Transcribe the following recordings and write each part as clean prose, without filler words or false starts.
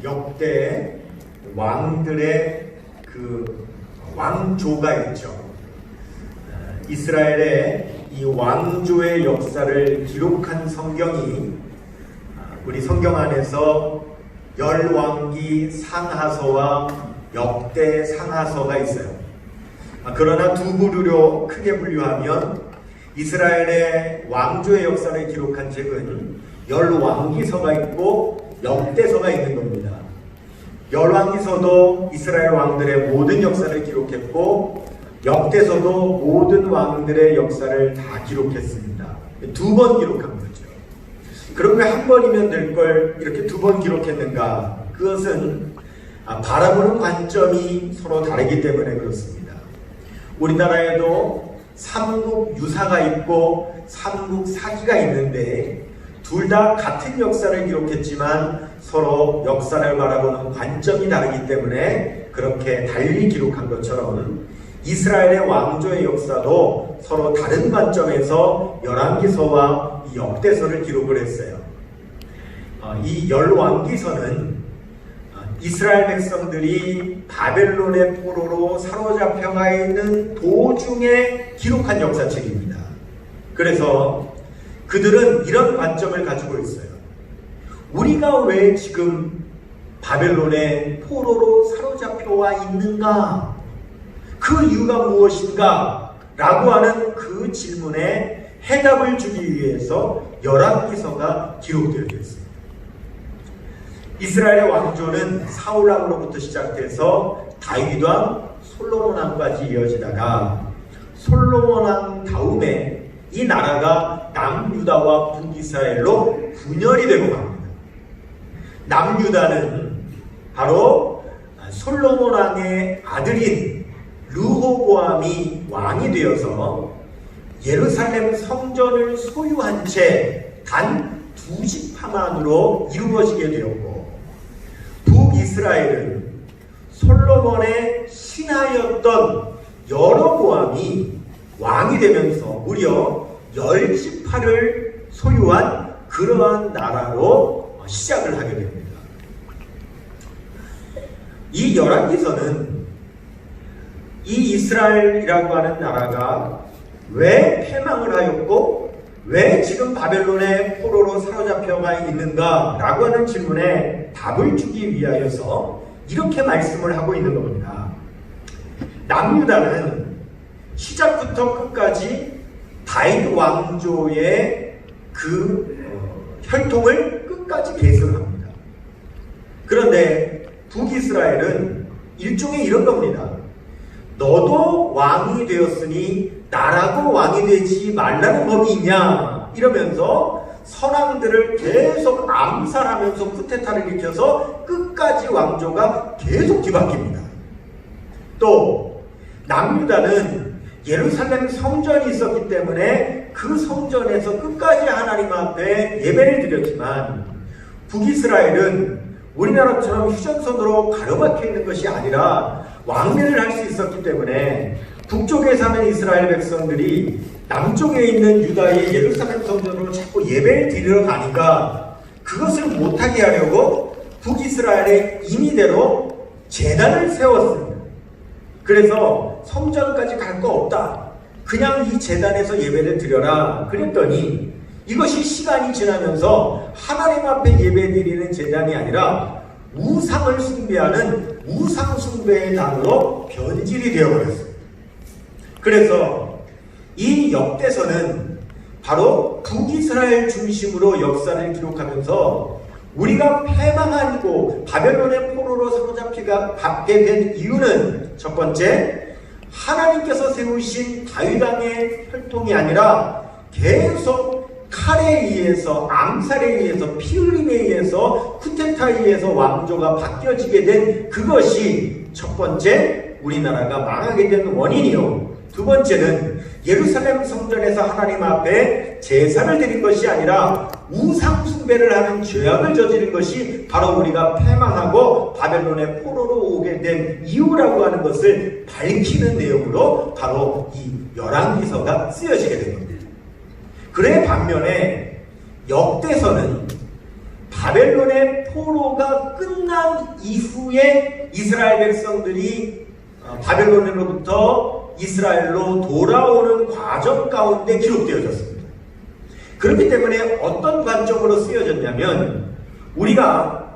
역대 왕들의 그 왕조가 있죠. 이스라엘의 이 왕조의 역사를 기록한 성경이 우리 성경 안에서 열왕기 상하서와 역대 상하서가 있어요. 그러나 두 부류로 크게 분류하면 이스라엘의 왕조의 역사를 기록한 책은 열왕기서가 있고 역대서가 있는 겁니다. 열왕기서도 이스라엘 왕들의 모든 역사를 기록했고 역대서도 모든 왕들의 역사를 다 기록했습니다. 두 번 기록한 거죠. 그럼 왜 한 번이면 될 걸 이렇게 두 번 기록했는가? 그것은 바라보는 관점이 서로 다르기 때문에 그렇습니다. 우리나라에도 삼국 유사가 있고 삼국 사기가 있는데 둘 다 같은 역사를 기록했지만 서로 역사를 바라보는 관점이 다르기 때문에 그렇게 달리 기록한 것처럼 이스라엘의 왕조의 역사도 서로 다른 관점에서 열왕기서와 역대서를 기록을 했어요. 이 열왕기서는 이스라엘 백성들이 바벨론의 포로로 사로잡혀가 있는 도중에 기록한 역사책입니다. 그래서 그들은 이런 관점을 가지고 있어요. 우리가 왜 지금 바벨론의 포로로 사로잡혀와 있는가? 그 이유가 무엇인가? 라고 하는 그 질문에 해답을 주기 위해서 열왕기서가 기록되어 있습니다. 이스라엘의 왕조는 사울 왕으로부터 시작돼서 다윗 왕, 솔로몬 왕까지 이어지다가 솔로몬 왕 다음에 이 나라가 남유다와 북이스라엘로 분열이 되고 갑니다. 남유다는 바로 솔로몬 왕의 아들인 르호보암이 왕이 되어서 예루살렘 성전을 소유한 채 단 두 지파만으로 이루어지게 되었고, 북이스라엘은 솔로몬의 신하였던 여로보암이 왕이 되면서 무려 10지파를 소유한 그러한 나라로 시작을 하게 됩니다. 이 열왕기서는 이 이스라엘이라고 하는 나라가 왜 패망을 하였고 왜 지금 바벨론의 포로로 사로잡혀가 있는가 라고 하는 질문에 답을 주기 위하여서 이렇게 말씀을 하고 있는 겁니다. 남유다는 시작부터 끝까지 다윗 왕조의 그 혈통을 끝까지 계승합니다. 그런데 북이스라엘은 일종의 이런 겁니다. 너도 왕이 되었으니 나라고 왕이 되지 말라는 법이 있냐? 이러면서 선왕들을 계속 암살하면서 쿠데타를 일으켜서 끝까지 왕조가 계속 뒤바뀝니다. 또 남유다는 예루살렘 성전이 있었기 때문에 그 성전에서 끝까지 하나님 앞에 예배를 드렸지만 북이스라엘은 우리나라처럼 휴전선으로 가로막혀 있는 것이 아니라 왕래를 할 수 있었기 때문에 북쪽에 사는 이스라엘 백성들이 남쪽에 있는 유다의 예루살렘 성전으로 자꾸 예배를 드리러 가니까 그것을 못하게 하려고 북이스라엘의 임의대로 제단을 세웠습니다. 그래서 성전까지 갈 거 없다. 그냥 이 제단에서 예배를 드려라. 그랬더니 이것이 시간이 지나면서 하나님 앞에 예배 드리는 제단이 아니라 우상을 숭배하는 우상 숭배의 단으로 변질이 되어버렸습니다. 그래서 이 역대서는 바로 북이스라엘 중심으로 역사를 기록하면서 우리가 패망하고 바벨론의 포로로 사로잡히게 된 이유는 첫 번째, 하나님께서 세우신 다윗 왕의 혈통이 아니라 계속 칼에 의해서, 암살에 의해서, 피 흘림에 의해서, 쿠데타에 의해서 왕조가 바뀌어지게 된 그것이 첫 번째 우리나라가 망하게 된 원인이요. 두 번째는 예루살렘 성전에서 하나님 앞에 제사를 드린 것이 아니라 우상 숭배를 하는 죄악을 저지른 것이 바로 우리가 패망하고 바벨론의 포로로 오게 된 이유라고 하는 것을 밝히는 내용으로 바로 이 열왕기서가 쓰여지게 된 겁니다. 그래 반면에 역대서는 바벨론의 포로가 끝난 이후에 이스라엘 백성들이 바벨론으로부터 이스라엘로 돌아오는 과정 가운데 기록되어졌습니다. 그렇기 때문에 어떤 관점으로 쓰여졌냐면 우리가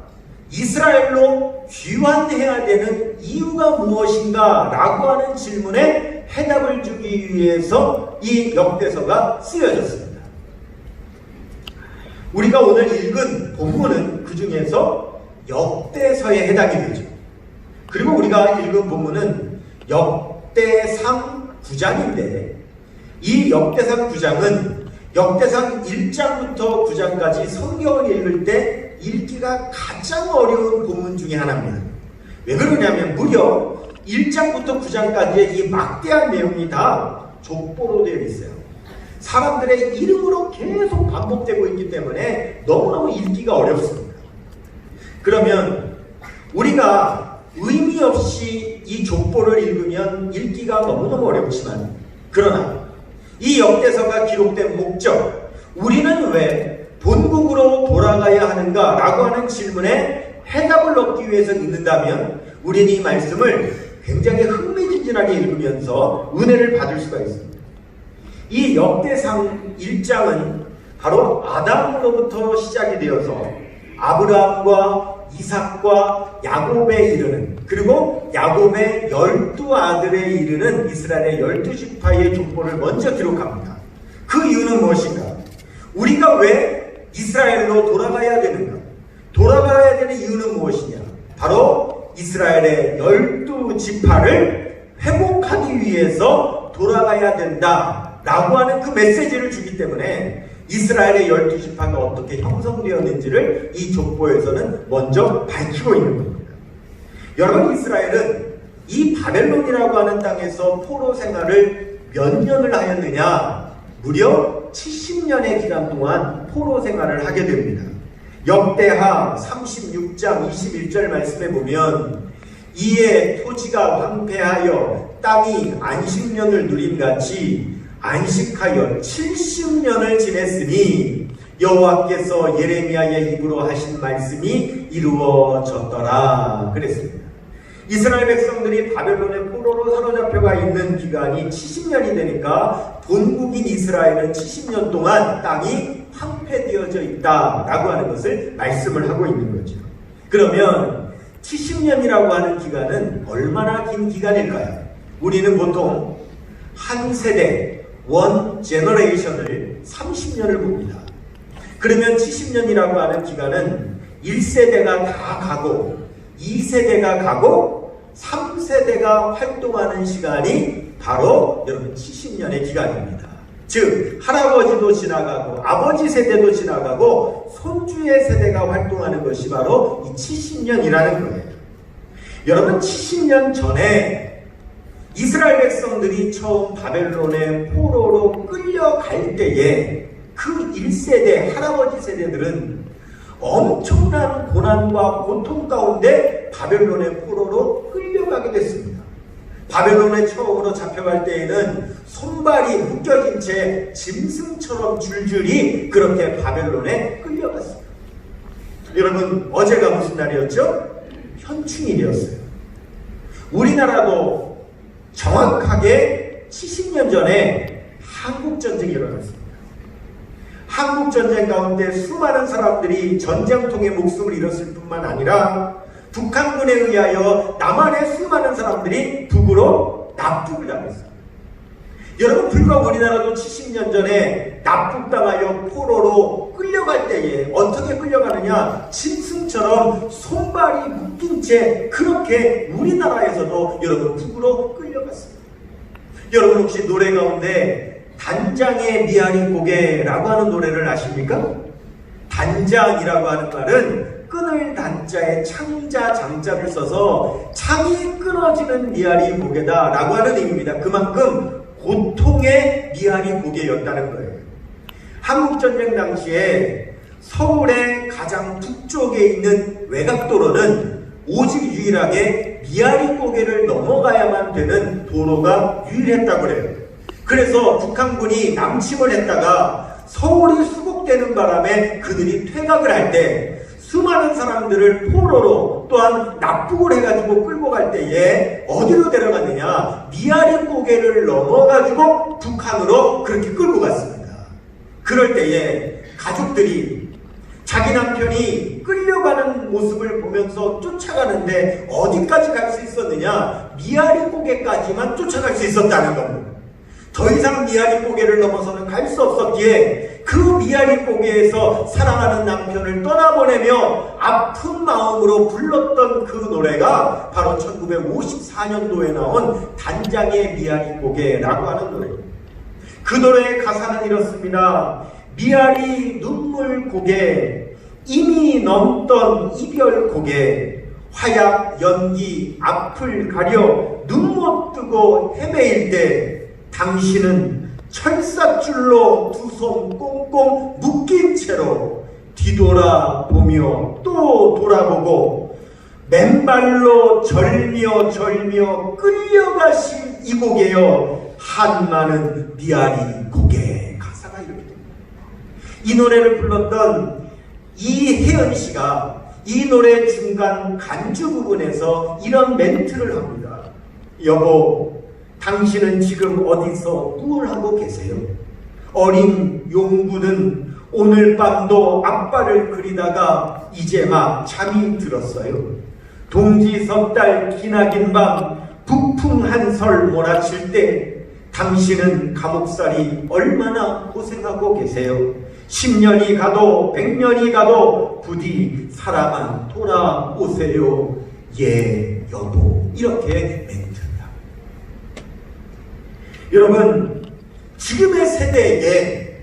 이스라엘로 귀환해야 되는 이유가 무엇인가 라고 하는 질문에 해답을 주기 위해서 이 역대서가 쓰여졌습니다. 우리가 오늘 읽은 본문은 그 중에서 역대서에 해당이 되죠. 그리고 우리가 읽은 본문은 역대상 9장인데 이 역대상 9장은 역대상 1장부터 9장까지 성경을 읽을 때 읽기가 가장 어려운 본문 중에 하나입니다. 왜 그러냐면 무려 1장부터 9장까지의 이 막대한 내용이 다 족보로 되어 있어요. 사람들의 이름으로 계속 반복되고 있기 때문에 너무너무 읽기가 어렵습니다. 그러면 우리가 의미 없이 이 족보를 읽으면 읽기가 너무너무 어렵지만 그러나 이 역대서가 기록된 목적, 우리는 왜 본국으로 돌아가야 하는가 라고 하는 질문에 해답을 얻기 위해서 읽는다면 우리는 이 말씀을 굉장히 흥미진진하게 읽으면서 은혜를 받을 수가 있습니다. 이 역대상 1장은 바로 아담으로부터 시작이 되어서 아브라함과 이삭과 야곱에 이르는, 그리고 야곱의 12아들에 이르는 이스라엘의 12지파의 족보를 먼저 기록합니다. 그 이유는 무엇인가? 우리가 왜 이스라엘로 돌아가야 되는가? 돌아가야 되는 이유는 무엇이냐? 바로 이스라엘의 12지파를 회복하기 위해서 돌아가야 된다 라고 하는 그 메시지를 주기 때문에 이스라엘의 12지파가 어떻게 형성되었는지를 이 족보에서는 먼저 밝히고 있는 겁니다. 여러분, 이스라엘은 이 바벨론이라고 하는 땅에서 포로 생활을 몇 년을 하였느냐? 무려 70년의 기간 동안 포로 생활을 하게 됩니다. 역대하 36장 21절 말씀에 보면 이에 토지가 황폐하여 땅이 안식년을 누림같이 안식하여 70년을 지냈으니 여호와께서 예레미야의 입으로 하신 말씀이 이루어졌더라 그랬습니다. 이스라엘 백성들이 바벨론의 포로로 사로잡혀가 있는 기간이 70년이 되니까 본국인 이스라엘은 70년 동안 땅이 황폐되어져 있다라고 하는 것을 말씀을 하고 있는 거죠. 그러면 70년이라고 하는 기간은 얼마나 긴 기간일까요? 우리는 보통 한 세대 원 제너레이션을 30년을 봅니다. 그러면 70년이라고 하는 기간은 1세대가 다 가고 2세대가 가고 3세대가 활동하는 시간이 바로 여러분 70년의 기간입니다. 즉 할아버지도 지나가고 아버지 세대도 지나가고 손주의 세대가 활동하는 것이 바로 이 70년이라는 거예요. 여러분, 70년 전에 이스라엘 백성들이 처음 바벨론의 포로로 끌려갈 때에 그 1세대 할아버지 세대들은 엄청난 고난과 고통 가운데 바벨론의 포로로 끌려가게 됐습니다. 바벨론에 처음으로 잡혀갈 때에는 손발이 묶여진 채 짐승처럼 줄줄이 그렇게 바벨론에 끌려갔습니다. 여러분, 어제가 무슨 날이었죠? 현충일이었어요. 우리나라도 정확하게 70년 전에 한국전쟁이 일어났습니다. 한국전쟁 가운데 수많은 사람들이 전쟁통에 목숨을 잃었을 뿐만 아니라 북한군에 의하여 남한의 수많은 사람들이 북으로 납북을 당했습니다. 여러분, 불과 우리나라도 70년 전에 납북당하여 포로로 끌려갈 때에 어떻게 끌려가느냐? 짐승처럼 손발이 묶인 채 그렇게 우리나라에서도 여러분 북으로 끌려갔습니다. 여러분, 혹시 노래 가운데 단장의 미아리 고개라고 하는 노래를 아십니까? 단장이라고 하는 말은 끈을 단자에 창자 장자를 써서 창이 끊어지는 미아리 고개다 라고 하는 의미입니다. 그만큼 고통의 미아리 고개였다는 거예요. 한국전쟁 당시에 서울의 가장 북쪽에 있는 외곽도로는 오직 유일하게 미아리 고개를 넘어가야만 되는 도로가 유일했다고 그래요. 그래서 북한군이 남침을 했다가 서울이 수복되는 바람에 그들이 퇴각을 할 때 수많은 사람들을 포로로 또한 납북을 해가지고 끌고 갈 때에 어디로 데려갔느냐? 미아리 고개를 넘어가지고 북한으로 그렇게 끌고 갔습니다. 그럴 때에 가족들이 자기 남편이 끌려가는 모습을 보면서 쫓아가는데 어디까지 갈 수 있었느냐? 미아리 고개까지만 쫓아갈 수 있었다는 겁니다. 더 이상 미아리 고개를 넘어서는 갈 수 없었기에 그 미아리 고개에서 사랑하는 남편을 떠나보내며 아픈 마음으로 불렀던 그 노래가 바로 1954년도에 나온 단장의 미아리 고개라고 하는 노래입니다. 그 노래의 가사는 이렇습니다. 미아리 눈물 고개, 이미 넘던 이별 고개, 화약 연기 앞을 가려 눈 못 뜨고 헤매일 때 당신은 철사줄로 두 손 꽁꽁 묶인 채로 뒤돌아보며 또 돌아보고 맨발로 절며 끌려가신 이 고개여 한많은 미아리 고개. 가사가 이렇게 됩니다. 이 노래를 불렀던 이혜연 씨가 이 노래 중간 간주 부분에서 이런 멘트를 합니다. 여보, 당신은 지금 어디서 뭘 하고 계세요? 어린 용부는 오늘 밤도 아빠를 그리다가 이제 막 잠이 들었어요. 동지 섣달 기나긴 밤 북풍 한설 몰아칠 때 당신은 감옥살이 얼마나 고생하고 계세요. 10년이 가도 100년이 가도 부디 사랑아 돌아오세요. 예 여보. 이렇게 멘트입니다. 여러분, 지금의 세대에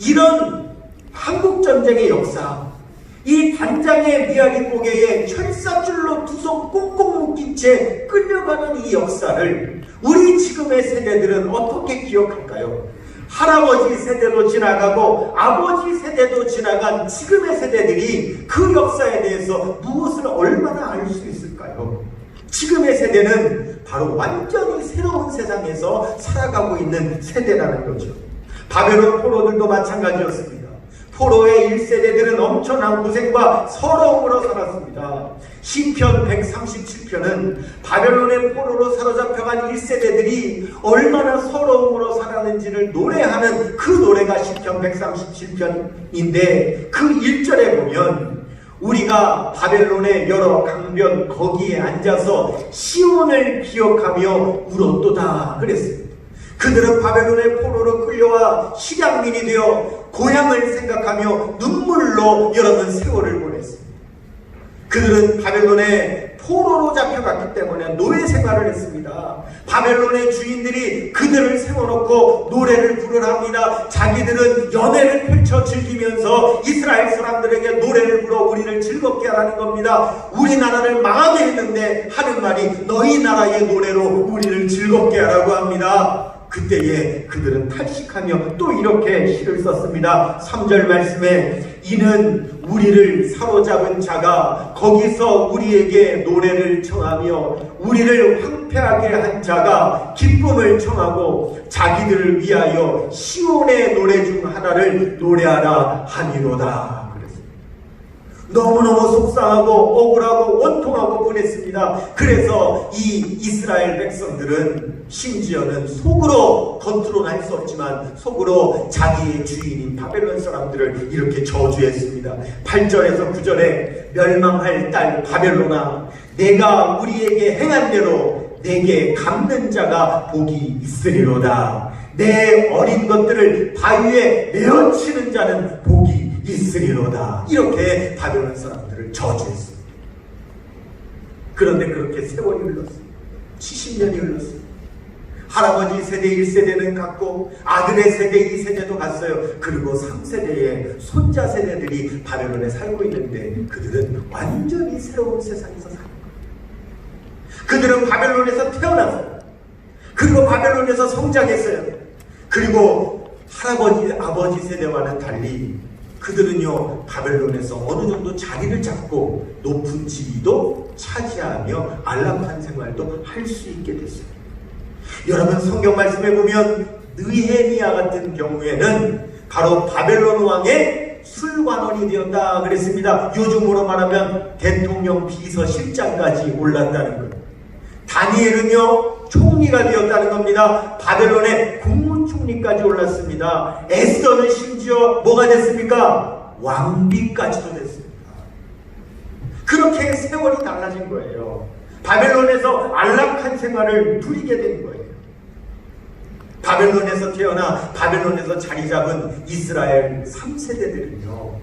이런 한국전쟁의 역사, 이 단장의 미아리 고개에 철사줄로 두 손 꽁꽁 묶인 채 끌려가는 이 역사를 우리 지금의 세대들은 어떻게 기억할까요? 할아버지 세대도 지나가고 아버지 세대도 지나간 지금의 세대들이 그 역사에 대해서 무엇을 얼마나 알 수 있을까요? 지금의 세대는 바로 완전히 새로운 세상에서 살아가고 있는 세대라는 거죠. 바벨론 포로들도 마찬가지였습니다. 포로의 1세대들은 엄청난 고생과 서러움으로 살았습니다. 시편 137편은 바벨론의 포로로 사로잡혀간 1세대들이 얼마나 서러움으로 살았는지를 노래하는 그 노래가 시편 137편인데 그 1절에 보면 우리가 바벨론의 여러 강변 거기에 앉아서 시온을 기억하며 울었도다 그랬습니다. 그들은 바벨론의 포로로 끌려와 실향민이 되어 고향을 생각하며 눈물로 여러분 세월을 보냈습니다. 그들은 바벨론의 포로로 잡혀갔기 때문에 노예 생활을 했습니다. 바벨론의 주인들이 그들을 세워놓고 노래를 부르라 합니다. 자기들은 연애를 펼쳐 즐기면서 이스라엘 사람들에게 노래를 불러 우리를 즐겁게 하라는 겁니다. 우리나라를 망하게 했는데 하는 말이 너희 나라의 노래로 우리를 즐겁게 하라고 합니다. 그때에 그들은 탈식하며 또 이렇게 시를 썼습니다. 3절 말씀에 이는 우리를 사로잡은 자가 거기서 우리에게 노래를 청하며 우리를 황폐하게 한 자가 기쁨을 청하고 자기들을 위하여 시온의 노래 중 하나를 노래하라 하니로다. 너무너무 속상하고 억울하고 원통하고 보냈습니다. 그래서 이 이스라엘 백성들은 심지어는 속으로 겉으로는 할 수 없지만 속으로 자기의 주인인 바벨론 사람들을 이렇게 저주했습니다. 8절에서 9절에 멸망할 딸 바벨론아 내가 우리에게 행한 대로 내게 갚는 자가 복이 있으리로다. 내 어린 것들을 바위에 내어치는 자는 복이 있으리로다. 이렇게 바벨론 사람들을 저주했습니다. 그런데 그렇게 세월이 흘렀습니다. 70년이 흘렀습니다. 할아버지 세대 1세대는 갔고 아들의 세대 2세대도 갔어요. 그리고 3세대의 손자 세대들이 바벨론에 살고 있는데 그들은 완전히 새로운 세상에서 사는 거예요. 그들은 바벨론에서 태어났어요. 그리고 바벨론에서 성장했어요. 그리고 할아버지 아버지 세대와는 달리 그들은요 바벨론에서 어느 정도 자리를 잡고 높은 지위도 차지하며 안락한 생활도 할 수 있게 됐어요. 여러분 성경 말씀에 보면 느헤미야 같은 경우에는 바로 바벨론 왕의 술관원이 되었다 그랬습니다. 요즘으로 말하면 대통령 비서실장까지 올랐다는 것. 다니엘은요 총리가 되었다는 겁니다. 바벨론의 국무총리까지 올랐습니다. 에스더는 심지어 뭐가 됐습니까? 왕비까지도 됐습니다. 그렇게 세월이 달라진 거예요. 바벨론에서 안락한 생활을 누리게 된 거예요. 바벨론에서 태어나 바벨론에서 자리 잡은 이스라엘 3세대들은요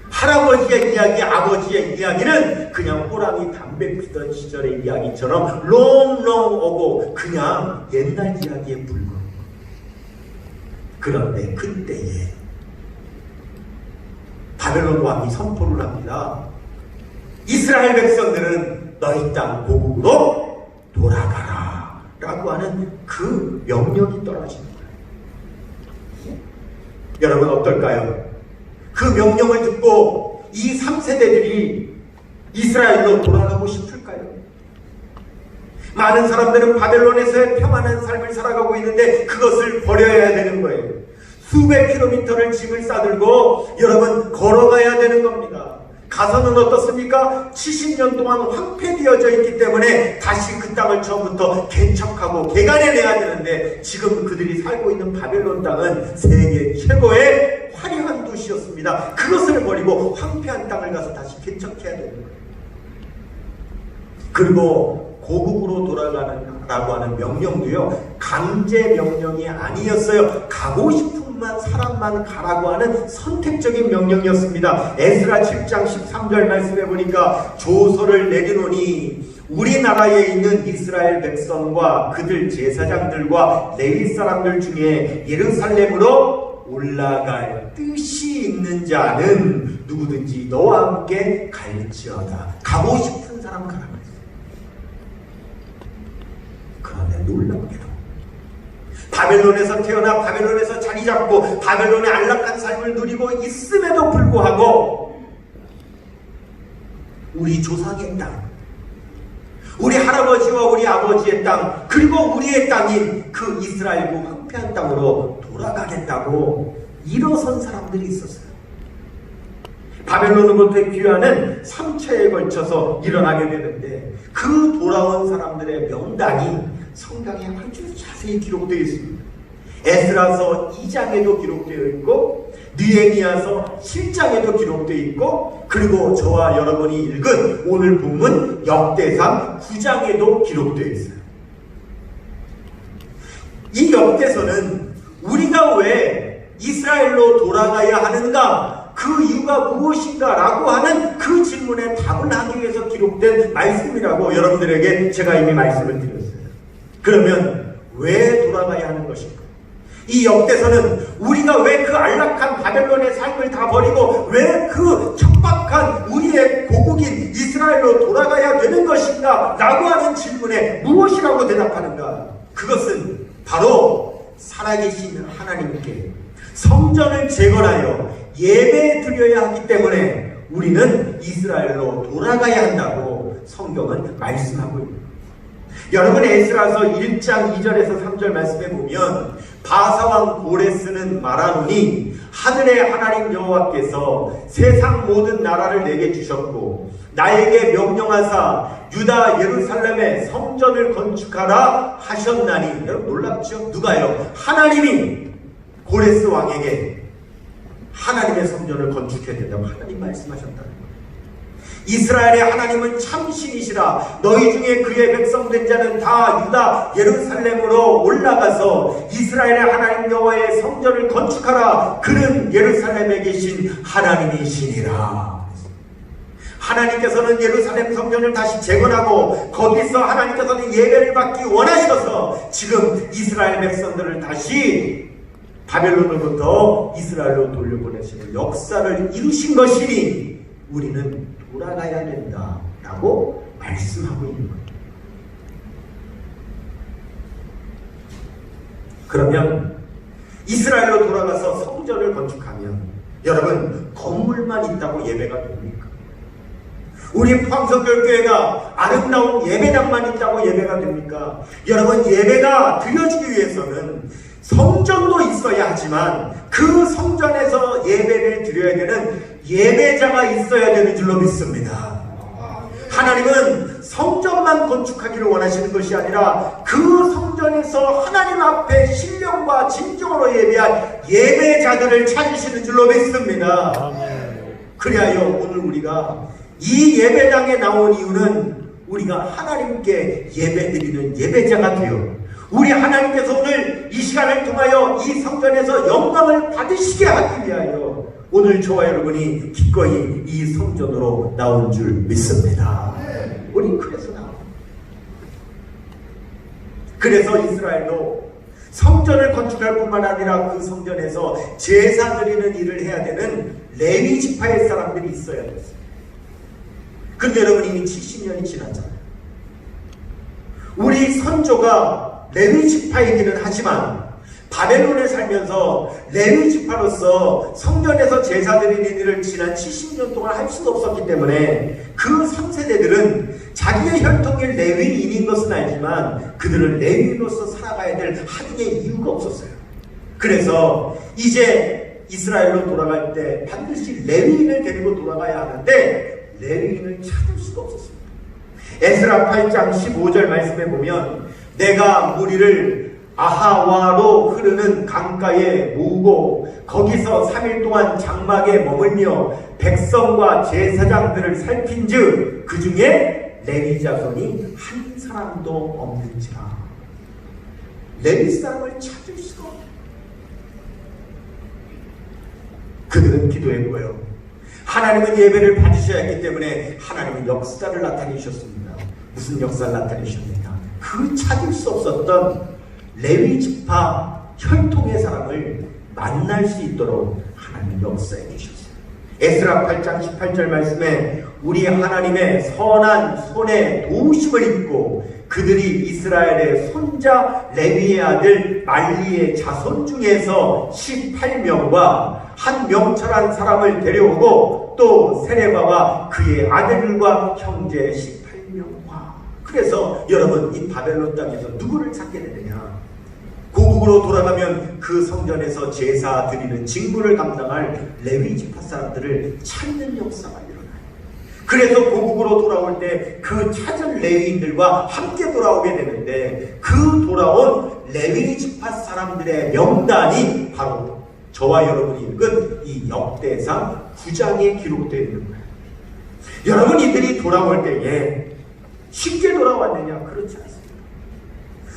할아버지의 이야기, 아버지의 이야기는 그냥 호랑이 담배 피던 시절의 이야기처럼 롱롱 오고 그냥 옛날 이야기에 불과한 거예요. 그런데 그때에 바벨론 왕이 선포를 합니다. 이스라엘 백성들은 너희 땅 고국으로 돌아가라 라고 하는 그 명령이 떨어지는 거예요. 여러분 어떨까요? 그 명령을 듣고 이 3세대들이 이스라엘로 돌아가고 싶을까요? 많은 사람들은 바벨론에서의 평안한 삶을 살아가고 있는데 그것을 버려야 되는 거예요. 수백 킬로미터를 짐을 싸들고 여러분 걸어가야 되는 겁니다. 가서는 어떻습니까? 70년 동안 황폐되어져 있기 때문에 다시 그 땅을 처음부터 개척하고 개간해내야 되는데 지금 그들이 살고 있는 바벨론 땅은 세계 최고의 화려한 도시였습니다. 그것을 버리고 황폐한 땅을 가서 다시 개척해야 되는 거예요. 그리고 고국으로 돌아가라고 하는 명령도요 강제 명령이 아니었어요. 가고 싶은 사람만 가라고 하는 선택적인 명령이었습니다. 에스라 7장 13절 말씀해 보니까 조서를 내리노니 우리나라에 있는 이스라엘 백성과 그들 제사장들과 레위 사람들 중에 예루살렘으로 올라갈 뜻이 있는 자는 누구든지 너와 함께 갈지어다. 가고 싶은 사람 가라고 했어요. 그런데 놀랍게도 바벨론에서 태어나 바벨론에서 자리 잡고 바벨론의 안락한 삶을 누리고 있음에도 불구하고 우리 조상의 땅, 우리 할아버지와 우리 아버지의 땅, 그리고 우리의 땅인 그 이스라엘국 황폐한 땅으로 돌아가겠다고 일어선 사람들이 있었어요. 바벨론으로부터 귀환은 3차에 걸쳐서 일어나게 되는데 그 돌아온 사람들의 명단이 성경에 아주 자세히 기록되어 있습니다. 에스라서 2장에도 기록되어 있고 느헤미야서 7장에도 기록되어 있고 그리고 저와 여러분이 읽은 오늘 본문 역대상 9장에도 기록되어 있어요. 이 역대서는 우리가 왜 이스라엘로 돌아가야 하는가, 그 이유가 무엇인가 라고 하는 그 질문에 답을 하기 위해서 기록된 말씀이라고 여러분들에게 제가 이미 말씀을 드렸어요. 그러면 왜 돌아가야 하는 것인가? 이 역대서는 우리가 왜 그 안락한 바벨론의 삶을 다 버리고 왜 그 척박한 우리의 고국인 이스라엘로 돌아가야 되는 것인가 라고 하는 질문에 무엇이라고 대답하는가? 그것은 바로 살아계신 하나님께 성전을 재건하여 예배 드려야 하기 때문에 우리는 이스라엘로 돌아가야 한다고 성경은 말씀하고 있습니다. 여러분 에스라서 1장 2절에서 3절 말씀해 보면 바사왕 고레스는 말하노니 하늘의 하나님 여호와께서 세상 모든 나라를 내게 주셨고 나에게 명령하사 유다 예루살렘에 성전을 건축하라 하셨나니. 여러분 놀랍죠? 누가요? 하나님이 고레스 왕에게 하나님의 성전을 건축해야 된다고 하나님 말씀하셨다는 거예요. 이스라엘의 하나님은 참신이시라. 너희 중에 그의 백성된 자는 다 유다 예루살렘으로 올라가서 이스라엘의 하나님 여호와의 성전을 건축하라. 그는 예루살렘에 계신 하나님이시니라. 하나님께서는 예루살렘 성전을 다시 재건하고 거기서 하나님께서는 예배를 받기 원하셔서 지금 이스라엘 백성들을 다시 바벨론으로부터 이스라엘로 돌려보내시는 역사를 이루신 것이니 우리는 돌아가야 된다라고 말씀하고 있는 거예요. 그러면 이스라엘로 돌아가서 성전을 건축하면 여러분 건물만 있다고 예배가 됩니까? 우리 포항성결교회가 아름다운 예배당만 있다고 예배가 됩니까? 여러분 예배가 드려지기 위해서는 성전도 있어야 하지만 그 성전에서 예배를 드려야 되는 예배자가 있어야 되는 줄로 믿습니다. 하나님은 성전만 건축하기를 원하시는 것이 아니라 그 성전에서 하나님 앞에 신령과 진정으로 예배할 예배자들을 찾으시는 줄로 믿습니다. 그리하여 오늘 우리가 이 예배당에 나온 이유는 우리가 하나님께 예배드리는 예배자가 되어 우리 하나님께서 오늘 이 시간을 통하여 이 성전에서 영광을 받으시게 하기 위하여 오늘 저와 여러분이 기꺼이 이 성전으로 나온 줄 믿습니다. 우리 그래서 나옵니다. 그래서 이스라엘도 성전을 건축할 뿐만 아니라 그 성전에서 제사 드리는 일을 해야 되는 레위 지파의 사람들이 있어야 됐어요. 근데 여러분 이미 70년이 지났잖아요. 우리 선조가 레위 지파이기는 하지만 바벨론에 살면서 레위 지파로서 성전에서 제사 드리는 일을 지난 70년 동안 할 수도 없었기 때문에 그 3세대들은 자기의 혈통의 레위인인 것은 알지만 그들은 레위인으로서 살아가야 될 하등의 이유가 없었어요. 그래서 이제 이스라엘로 돌아갈 때 반드시 레위인을 데리고 돌아가야 하는데 레위인을 찾을 수가 없었습니다. 에스라 8장 15절 말씀에 보면 내가 무리를 아하와로 흐르는 강가에 모으고 거기서 3일 동안 장막에 머물며 백성과 제사장들을 살핀즉 그 중에 레위 자손이 한 사람도 없는지라. 레위 사람을 찾을 수가 없어요. 그들은 기도했고요. 하나님은 예배를 받으셔야 했기 때문에 하나님은 역사를 나타내셨습니다. 무슨 역사를 나타내셨느냐? 그 찾을 수 없었던 레위 지파 혈통의 사람을 만날 수 있도록 하나님 역사해 주셨어요. 에스라 8장 18절 말씀에 우리 하나님의 선한 손에 도우심을 입고 그들이 이스라엘의 손자 레위의 아들 말리의 자손 중에서 18명과 한 명철한 사람을 데려오고 또 세레바와 그의 아들들과 형제 18명과. 그래서 여러분 이 바벨론 땅에서 누구를 찾게 되느냐? 고국으로 돌아가면 그 성전에서 제사 드리는 직무를 감당할 레위 지파 사람들을 찾는 역사가 일어나요. 그래서 고국으로 돌아올 때 그 찾은 레위인들과 함께 돌아오게 되는데 그 돌아온 레위 지파 사람들의 명단이 바로 저와 여러분이 읽은 이 역대상 9장에 기록되어 있는 거예요. 여러분 이들이 돌아올 때에 쉽게 돌아왔느냐? 그렇지 않습니다.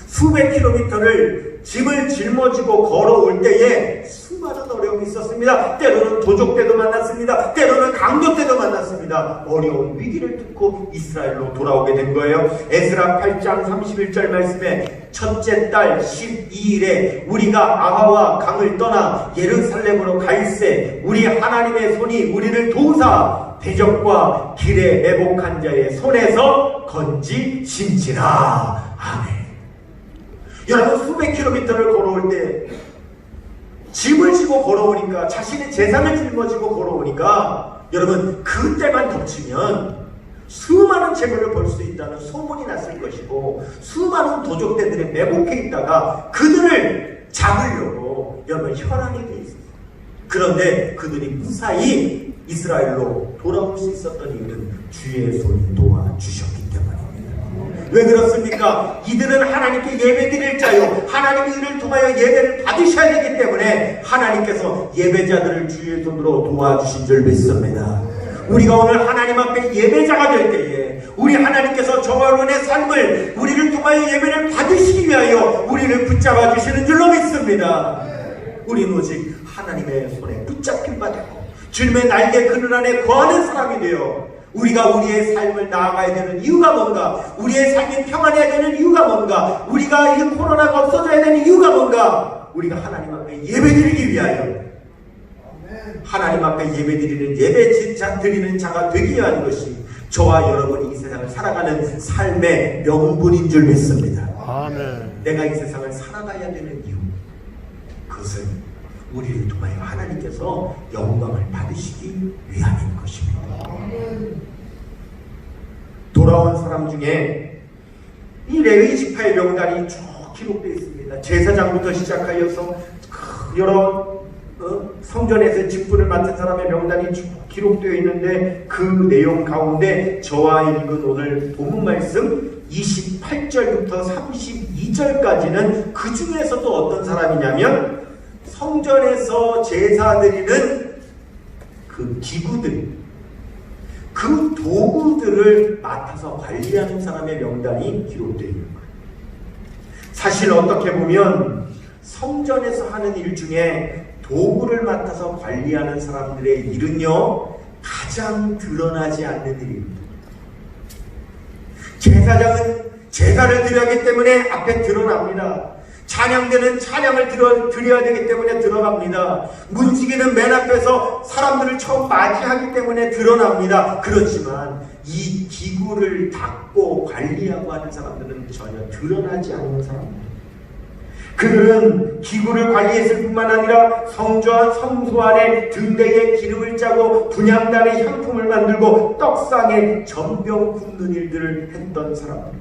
수백 킬로미터를 짐을 짊어지고 걸어올 때에 수많은 어려움이 있었습니다. 때로는 도적 때도 만났습니다. 때로는 강도 때도 만났습니다. 어려운 위기를 뚫고 이스라엘로 돌아오게 된 거예요. 에스라 8장 31절 말씀에 첫째 달 12일에 우리가 아하와 강을 떠나 예루살렘으로 갈새 우리 하나님의 손이 우리를 도우사 대적과 길에 매복한 자의 손에서 건지신지라. 아멘. 여러분 수백 킬로미터를 걸어올 때 짐을 지고 걸어오니까 자신의 재산을 짊어지고 걸어오니까 여러분 그때만 덮치면 수많은 재물을 벌 수 있다는 소문이 났을 것이고 수많은 도적대들에 매복해 있다가 그들을 잡으려고 여러분 혈안이 돼 있어요. 그런데 그들이 무사히 이스라엘로 돌아올 수 있었던 이유는 주의 손이 도와주셨기 때문입니다. 왜 그렇습니까? 이들은 하나님께 예배드릴 자요 하나님이 이를 통하여 예배를 받으셔야 되기 때문에 하나님께서 예배자들을 주의 손으로 도와주신 줄 믿습니다. 우리가 오늘 하나님 앞에 예배자가 될 때에 우리 하나님께서 저와 여러분의 삶을 우리를 통하여 예배를 받으시기 위하여 우리를 붙잡아 주시는 줄로 믿습니다. 우리는 오직 하나님의 손에 붙잡힌 바 되고 주님의 날개 그늘 안에 거하는 사람이 되어 우리가 우리의 삶을 나아가야 되는 이유가 뭔가, 우리의 삶이 평안해야 되는 이유가 뭔가, 우리가 이 코로나가 없어져야 되는 이유가 뭔가, 우리가 하나님 앞에 예배드리기 위하여 하나님 앞에 예배드리는 예배 드리는 자가 되기 위한 것이 저와 여러분이 이 세상을 살아가는 삶의 명분인 줄 믿습니다. 아멘. 내가 이 세상을 살아가야 되는 이유, 그것은 우리를 통하여 하나님께서 영광을 받으시기 위함인 것입니다. 돌아온 사람 중에 이 레위 지파의 명단이 쭉 기록되어 있습니다. 제사장부터 시작하여서 여러 성전에서 직분을 맡은 사람의 명단이 쭉 기록되어 있는데, 그 내용 가운데 저와 읽은 오늘 본문 말씀 28절부터 32절까지는 그 중에서도 어떤 사람이냐면 성전에서 제사 드리는 그 기구들, 그 도구들을 맡아서 관리하는 사람의 명단이 기록되어 있는 거예요. 사실 어떻게 보면 성전에서 하는 일 중에 도구를 맡아서 관리하는 사람들의 일은요, 가장 드러나지 않는 일입니다. 제사장은 제사를 드려야 하기 때문에 앞에 드러납니다. 찬양대는 찬양을 드려야 되기 때문에 드러납니다. 문지기는 맨 앞에서 사람들을 처음 맞이하기 때문에 드러납니다. 그렇지만 이 기구를 닦고 관리하고 하는 사람들은 전혀 드러나지 않는 사람입니다. 그들은 기구를 관리했을 뿐만 아니라 성소 안에 등대에 기름을 짜고 분향단에 향품을 만들고 떡상에 전병 굽는 일들을 했던 사람입니다.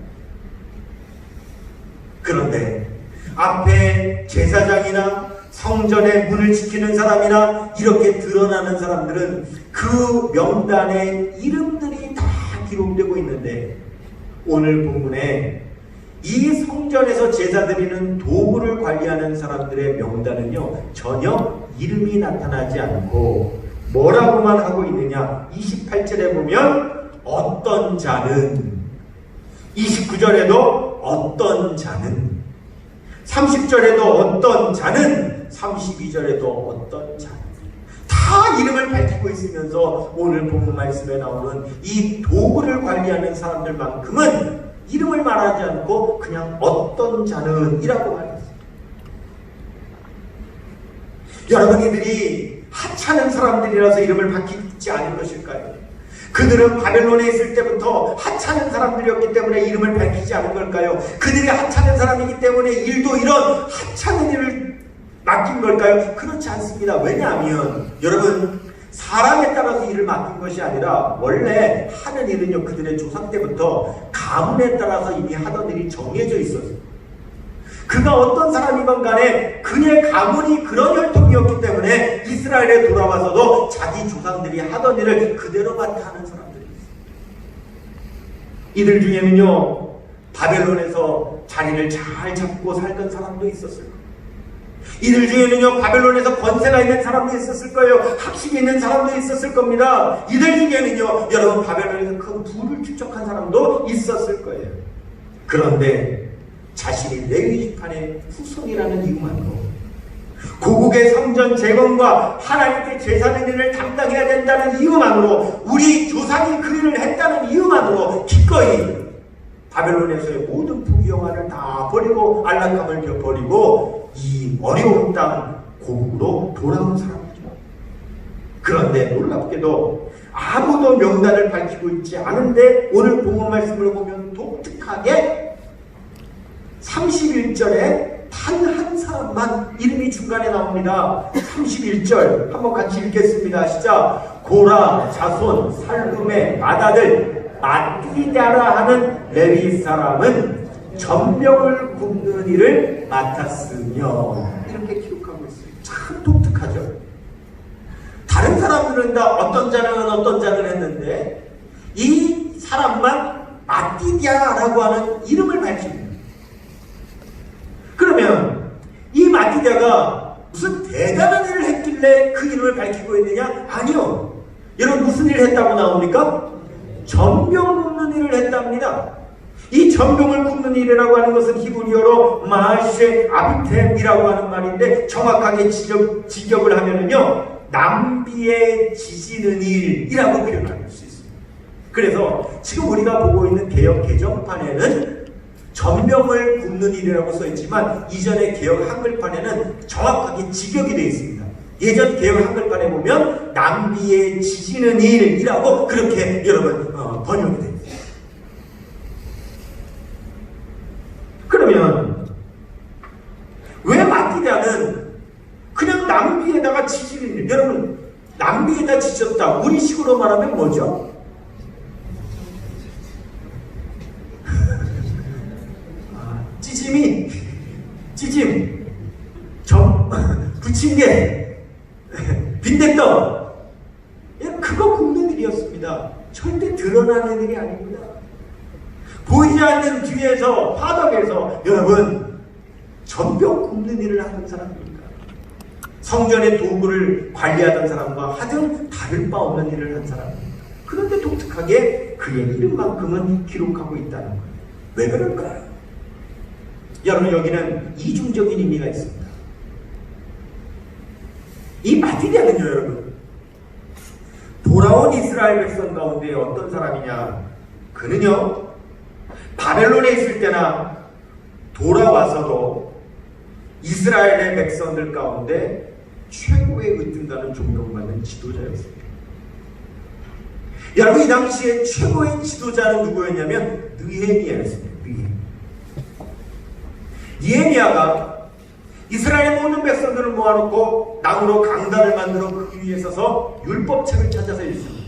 그런데 앞에 제사장이나 성전의 문을 지키는 사람이나 이렇게 드러나는 사람들은 그 명단에 이름들이 다 기록되고 있는데, 오늘 본문에 이 성전에서 제사 드리는 도구를 관리하는 사람들의 명단은요, 전혀 이름이 나타나지 않고 뭐라고만 하고 있느냐. 28절에 보면 어떤 자는, 29절에도 어떤 자는, 30절에도 어떤 자는, 32절에도 어떤 자는, 다 이름을 밝히고 있으면서 오늘 본문 말씀에 나오는 이 도구를 관리하는 사람들만큼은 이름을 말하지 않고 그냥 어떤 자는 이라고 말했어요. 여러분, 이들이 하찮은 사람들이라서 이름을 밝히지 않은 것일까요? 그들은 바벨론에 있을 때부터 하찮은 사람들이었기 때문에 이름을 밝히지 않은 걸까요? 그들이 하찮은 사람이기 때문에 일도 이런 하찮은 일을 맡긴 걸까요? 그렇지 않습니다. 왜냐하면 여러분, 사람에 따라서 일을 맡긴 것이 아니라 원래 하는 일은요, 그들의 조상 때부터 가문에 따라서 이미 하던 일이 정해져 있었어요. 그가 어떤 사람이건 간에 그의 가문이 그런 혈통이었기 때문에 이스라엘에 돌아와서도 자기 조상들이 하던 일을 그대로 맡아 하는 사람들이 있어요. 이들 중에는요, 바벨론에서 자리를 잘 잡고 살던 사람도 있었을 거예요. 이들 중에는요, 바벨론에서 권세가 있는 사람도 있었을 거예요. 학식이 있는 사람도 있었을 겁니다. 이들 중에는요, 여러분, 바벨론에서 큰 부를 축적한 사람도 있었을 거예요. 그런데 자신이 레위 지판의 후손이라는 이유만으로, 고국의 성전 재건과 하나님께 제사는 일을 담당해야 된다는 이유만으로, 우리 조상이 그 일을 했다는 이유만으로 기꺼이 바벨론에서의 모든 부귀영화를 다 버리고 안락함을 버리고 이 어려운 땅 고국으로 돌아온 사람이죠. 그런데 놀랍게도 아무도 명단을 밝히고 있지 않은데 오늘 본문 말씀을 보면 독특하게 31절에 단 한 사람만 이름이 중간에 나옵니다. 31절 한번 같이 읽겠습니다. 시작. 고라, 자손, 살룸의 맏아들 마띠다라 하는 레위 사람은 전병을 굽는 일을 맡았으며, 이렇게 기록하고 있어요. 참 독특하죠. 다른 사람들은 다 어떤 자는 했는데 이 사람만 마띠다라고 하는 이름을 밝힙니다. 그러면 이 마띠다가 무슨 대단한 일을 했길래 그 이름을 밝히고 있느냐? 아니요. 여러분, 무슨 일을 했다고 나옵니까? 전병 굽는 일을 했답니다. 이 전병을 굽는 일이라고 하는 것은 히브리어로 마쉐 아비템이라고 하는 말인데, 정확하게 직역을 하면은요, 남비에 지지는 일이라고 표현할 수 있습니다. 그래서 지금 우리가 보고 있는 개역 개정판에는 전병을 굽는 일이라고 써있지만 이전의 개역 한글판에는 정확하게 직역이 되어 있습니다. 예전 개역 한글판에 보면 남비에 지지는 일이라고 그렇게 여러분 번역이 됩니다. 그러면 왜 마띠다는 그냥 남비에다가 지지는 일, 여러분, 남비에다 지졌다, 우리 식으로 말하면 뭐죠? 찌짐이 찌짐, 부침개, 빈대떡, 그거 굽는 일이었습니다. 절대 드러나는 일이 아닙니다. 보이지 않는 뒤에서, 화덕에서 여러분 전병 굽는 일을 하는 사람입니다. 성전의 도구를 관리하던 사람과 하등 다를 바 없는 일을 한 사람입니다. 그런데 독특하게 그의 이름만큼은 기록하고 있다는 거예요. 왜 그럴까요? 여러분, 여기는 이중적인 의미가 있습니다. 이 마디디아는요, 여러분, 돌아온 이스라엘 백성 가운데 어떤 사람이냐? 그는요, 바벨론에 있을 때나 돌아와서도 이스라엘의 백성들 가운데 최고의 으뜸가는 존경받는 지도자였습니다. 여러분, 이 당시에 최고의 지도자는 누구였냐면 느헤미야였습니다. 느헤미야가 이스라엘의 모든 백성들을 모아놓고 나무로 강단을 만들어 그 위에 서서 율법책을 찾아서 읽습니다.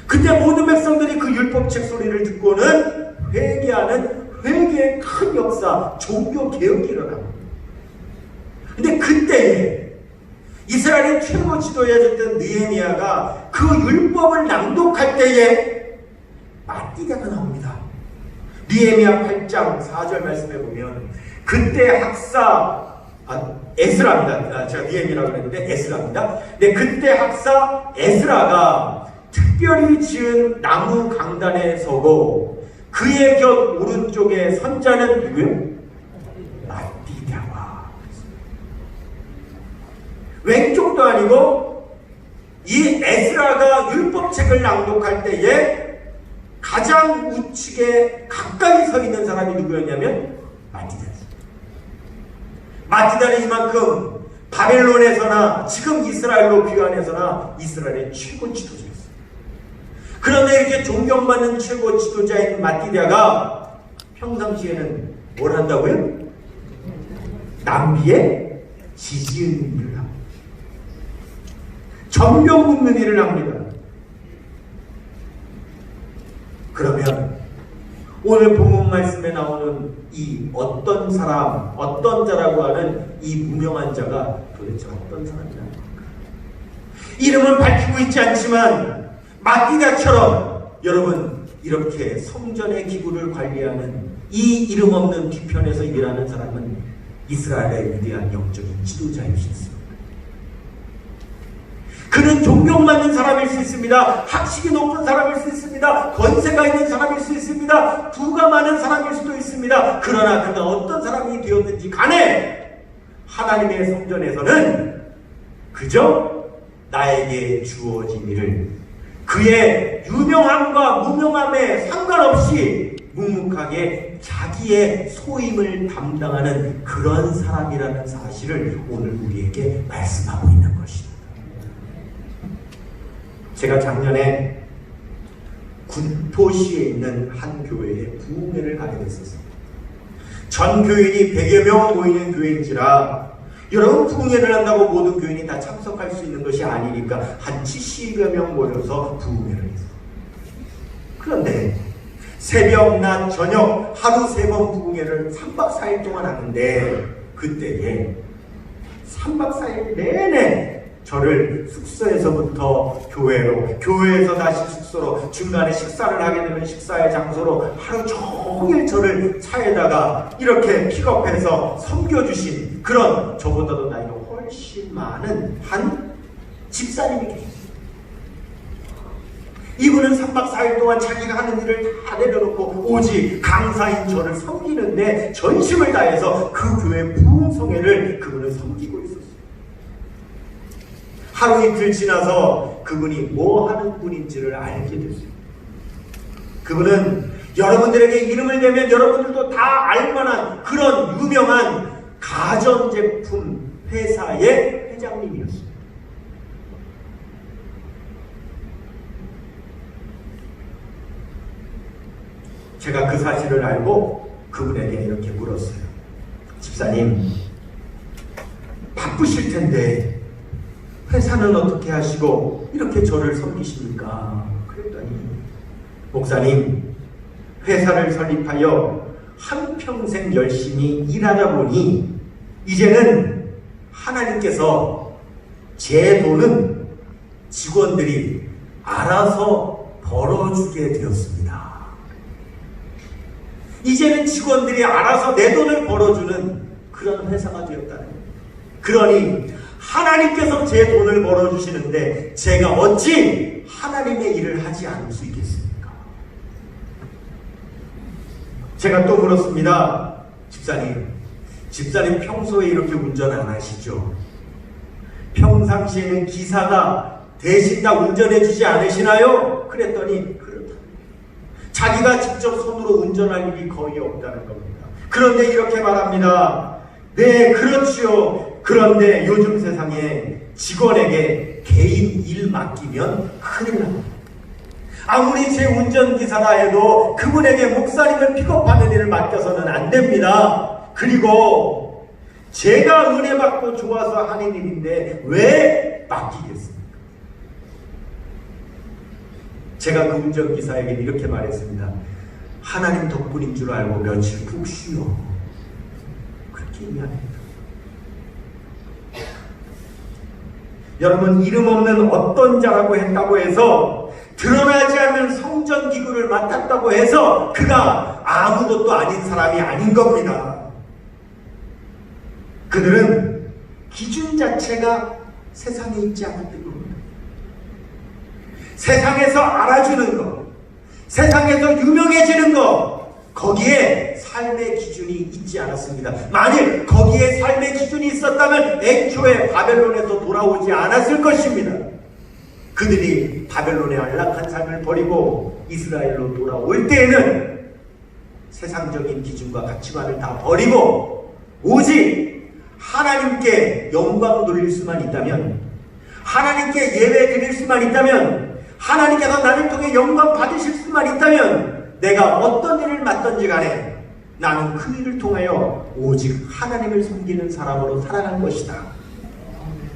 그때 모든 백성들이 그 율법책 소리를 듣고는 회개하는 회개의 큰 역사, 종교 개혁이 일어납니다. 근데 그때에 이스라엘의 최고 지도자였던 느헤미야가 그 율법을 낭독할 때에 마띠다가 나옵니다. 느헤미야 8장 4절 말씀해 보면 그때 에스라입니다. 제가 느헤미야라고 그랬는데 에스라입니다. 네, 그때 학사 에스라가 특별히 지은 나무 강단에 서고 그의 곁 오른쪽에 선자는 누구예요? 마띠다와. 왼쪽도 아니고 이 에스라가 율법책을 낭독할 때에 가장 우측에 가까이 서 있는 사람이 누구였냐면 마띠다였습니다. 마띠다는 이만큼 바벨론에서나 지금 이스라엘로 귀환해서나 이스라엘의 최고 지도자였습니다. 그런데 이렇게 존경받는 최고 지도자인 마띠다가 평상시에는 뭘 한다고요? 남비의 지지은 일을 합니다. 전병 굽는 일을 합니다. 그러면 오늘 본문 말씀에 나오는 이 어떤 사람, 어떤 자라고 하는 이 무명한 자가 도대체 어떤 사람이라는 걸까? 이름은 밝히고 있지 않지만 마띠다처럼 여러분 이렇게 성전의 기구를 관리하는 이 이름 없는 뒤편에서 일하는 사람은 이스라엘의 위대한 영적인 지도자일 수 있습니다. 그는 존경받는 사람일 수 있습니다. 학식이 높은 사람일 수 있습니다. 권세가 있는 사람일 수 있습니다. 부가 많은 사람일 수도 있습니다. 그러나 그가 어떤 사람이 되었든지 간에 하나님의 성전에서는 그저 나에게 주어진 일을 그의 유명함과 무명함에 상관없이 묵묵하게 자기의 소임을 담당하는 그런 사람이라는 사실을 오늘 우리에게 말씀하고 있는 것입니다. 제가 작년에 군포시에 있는 한 교회에 부흥회를 가게 됐었습니다. 전 교인이 100여 명 모이는 교회인지라 여러분 부흥회를 한다고 모든 교인이 다 참석할 수 있는 것이 아니니까 한 70여 명 모여서 부흥회를 했어요. 그런데 새벽, 낮, 저녁 하루 3번 부흥회를 3박 4일 동안 하는데 그때에 3박 4일 내내 저를 숙소에서부터 교회로, 교회에서 다시 숙소로, 중간에 식사를 하게 되면 식사의 장소로 하루 종일 저를 차에다가 이렇게 픽업해서 섬겨주신 그런 저보다도 나이가 훨씬 많은 한 집사님이 계셨어요. 이분은 3박 4일 동안 자기가 하는 일을 다 내려놓고 오직 강사인 저를 섬기는데 전심을 다해서 그 교회 부흥성회를 그분은 섬기고 있었어요. 하루 이틀 지나서 그분이 뭐 하는 분인지를 알게 됐어요. 그분은 여러분들에게 이름을 대면 여러분들도 다 알만한 그런 유명한 가전제품 회사의 회장님이었어요. 제가 그 사실을 알고 그분에게 이렇게 물었어요. 집사님, 바쁘실 텐데 회사는 어떻게 하시고 이렇게 저를 섬기십니까? 그랬더니 목사님, 회사를 설립하여 한평생 열심히 일하다 보니 이제는 하나님께서 제 돈은 직원들이 알아서 벌어주게 되었습니다. 이제는 직원들이 알아서 내 돈을 벌어주는 그런 회사가 되었다는 거예요. 그러니 하나님께서 제 돈을 벌어주시는데 제가 어찌 하나님의 일을 하지 않을 수 있겠습니까? 제가 또 물었습니다. 집사님 평소에 이렇게 운전 안 하시죠? 평상시에는 기사가 대신 다 운전해 주지 않으시나요? 그랬더니 그렇다. 자기가 직접 손으로 운전할 일이 거의 없다는 겁니다. 그런데 이렇게 말합니다. 네, 그렇지요. 그런데 요즘 세상에 직원에게 개인 일 맡기면 큰일 납니다. 아무리 제 운전기사라 해도 그분에게 목사님을 픽업하는 일을 맡겨서는 안 됩니다. 그리고 제가 은혜 받고 좋아서 하는 일인데 왜 맡기겠습니까? 제가 그 운전기사에게 이렇게 말했습니다. 하나님 덕분인 줄 알고 며칠 푹 쉬어. 그렇게 얘기합니다. 여러분, 이름 없는 어떤 자라고 했다고 해서 드러나지 않는 성전기구를 맡았다고 해서 그가 아무것도 아닌 사람이 아닌 겁니다. 그들은 기준 자체가 세상에 있지 않았던 겁니다. 세상에서 알아주는 것, 세상에서 유명해지는 것, 거기에 삶의 기준이 있지 않았습니다. 만일 거기에 삶의 기준이 있었다면 애초에 바벨론에서 돌아오지 않았을 것입니다. 그들이 바벨론의 안락한 삶을 버리고 이스라엘로 돌아올 때에는 세상적인 기준과 가치관을 다 버리고 오직 하나님께 영광 돌릴 수만 있다면, 하나님께 예배 드릴 수만 있다면, 하나님께서 나를 통해 영광 받으실 수만 있다면 내가 어떤 일을 맡든지 간에 나는 그 일을 통하여 오직 하나님을 섬기는 사람으로 살아갈 것이다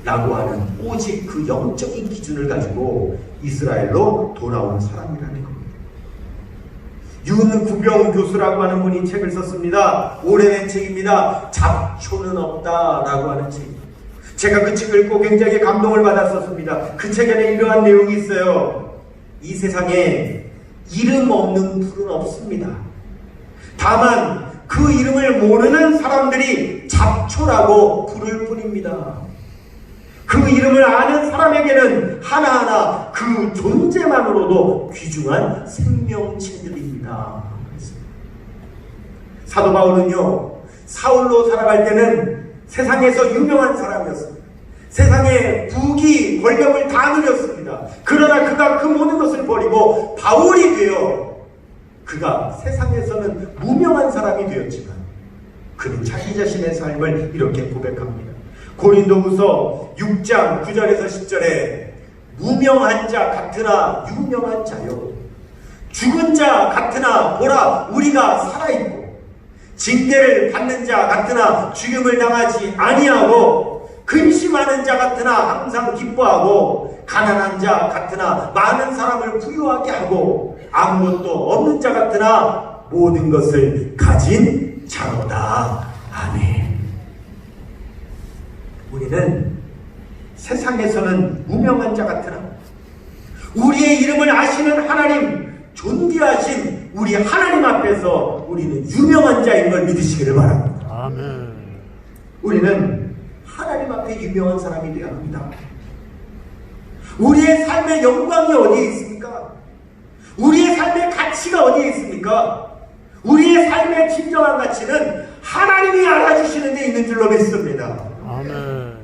라고 하는 오직 그 영적인 기준을 가지고 이스라엘로 돌아온 사람이라는 겁니다. 윤구병 교수라고 하는 분이 책을 썼습니다. 오래된 책입니다. 잡초는 없다 라고 하는 책. 제가 그 책을 읽고 굉장히 감동을 받았었습니다. 그 책에는 이러한 내용이 있어요. 이 세상에 이름 없는 불은 없습니다. 다만 그 이름을 모르는 사람들이 잡초라고 부를 뿐입니다. 그 이름을 아는 사람에게는 하나하나 그 존재만으로도 귀중한 생명체들입니다. 사도 바울은요, 사울로 살아갈 때는 세상에서 유명한 사람이었습니다. 세상에 부귀 권력을 다 누렸습니다. 그러나 그가 그 모든 것을 버리고 바울이 되어 그가 세상에서는 무명한 사람이 되었지만 그는 자기 자신의 삶을 이렇게 고백합니다. 고린도후서 6장 9절에서 10절에 무명한 자 같으나 유명한 자요, 죽은 자 같으나 보라 우리가 살아있고, 징계를 받는 자 같으나 죽임을 당하지 아니하고, 근심하는 자 같으나 항상 기뻐하고, 가난한 자 같으나 많은 사람을 부유하게 하고, 아무것도 없는 자 같으나 모든 것을 가진 자로다. 아멘. 우리는 세상에서는 무명한 자 같으나 우리의 이름을 아시는 하나님, 존귀하신 우리 하나님 앞에서 우리는 유명한 자인 걸 믿으시기를 바랍니다. 아멘. 우리는 하나님 앞에 유명한 사람이 되어야 합니다. 우리의 삶의 영광이 어디에 있습니까? 우리의 삶의 가치가 어디에 있습니까? 우리의 삶의 진정한 가치는 하나님이 알아주시는 데 있는 줄로 믿습니다. 아멘.